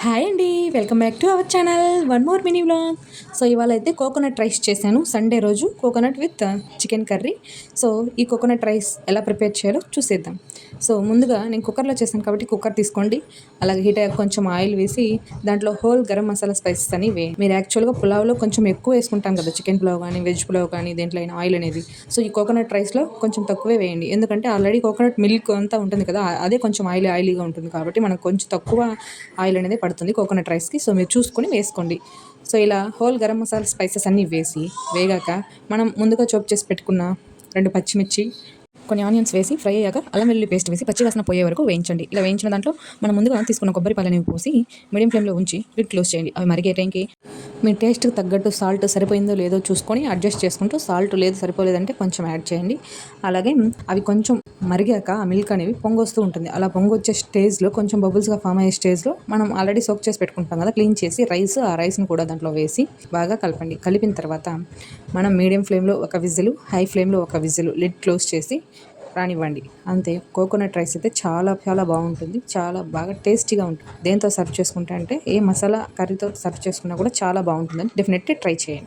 Hi అండి, welcome back to our channel. One more mini vlog. So ఇవాళ అయితే coconut rice చేశాను. Sunday రోజు coconut with chicken curry. So ఈ coconut rice ఎలా ప్రిపేర్ చేయాలో చూసేద్దాం. సో ముందుగా నేను కుక్కర్లో చేశాను కాబట్టి కుక్కర్ తీసుకోండి. అలాగే హీట్ అయ్యాక కొంచెం ఆయిల్ వేసి దాంట్లో హోల్ గరం మసాలా స్పైసెస్ అని మీరు యాక్చువల్గా పులావ్లో కొంచెం ఎక్కువ వేసుకుంటాం కదా, చికెన్ పులావ్ కానీ వెజ్ పులావ్ కానీ దేంట్లో అయినా ఆయిల్ అనేది. సో ఈ కోకోనట్ రైస్లో కొంచెం తక్కువే వేయండి, ఎందుకంటే ఆల్రెడీ కోకోనట్ మిల్క్ అంతా ఉంటుంది కదా, అదే కొంచెం ఆయిలీగా ఉంటుంది కాబట్టి మనకు కొంచెం తక్కువ ఆయిల్ అనేది పడుతుంది కోకోనట్ రైస్కి. సో మీరు చూసుకొని వేసుకోండి. సో ఇలా హోల్ గరం మసాలా స్పైసెస్ అన్నీ వేసి వేగాక మనం ముందుగా చాప్ చేసి పెట్టుకున్న 2 పచ్చిమిర్చి, కొన్ని ఆనియన్స్ వేసి ఫ్రై అయ్యాక అల్లం వెల్లుల్లి పేస్ట్ వేసి పచ్చివాసన పోయే వరకు వేయించండి. ఇలా వేయించిన దాంట్లో మనం ముందుగా తీసుకున్న కొబ్బరి పాలనేవి పోసి మీడియం ఫ్లేమ్లో ఉంచి లిడ్ క్లోజ్ చేయండి. అవి మరిగే టైంకి మీ టేస్ట్కి తగ్గట్టు సాల్ట్ సరిపోయిందో లేదో చూసుకొని అడ్జస్ట్ చేసుకుంటూ, సాల్ట్ లేదు సరిపోలేదంటే కొంచెం యాడ్ చేయండి. అలాగే అవి కొంచెం మరిగాక ఆ మిల్క్ అనేవి పొంగొస్తూ ఉంటుంది. అలా పొంగొచ్చే స్టేజ్లో కొంచెం బబుల్స్గా ఫామ్ అయ్యే స్టేజ్లో మనం ఆల్రెడీ సోక్ చేసి పెట్టుకుంటాం కదా, క్లీన్ చేసి ఆ రైస్ని కూడా దాంట్లో వేసి బాగా కలపండి. కలిపిన తర్వాత మనం మీడియం ఫ్లేమ్లో ఒక విజిల్, హై ఫ్లేమ్లో ఒక విజిల్, లిడ్ క్లోజ్ చేసి రానివ్వండి. అంతే. కోకోనట్ రైస్ అయితే చాలా చాలా బాగుంటుంది, చాలా బాగా టేస్టీగా ఉంటుంది. దేంతో సర్వ్ చేసుకుంటే అంటే ఏ మసాలా కర్రీతో సర్వ్ చేసుకున్నా కూడా చాలా బాగుంటుందని డెఫినెట్లీ ట్రై చేయండి.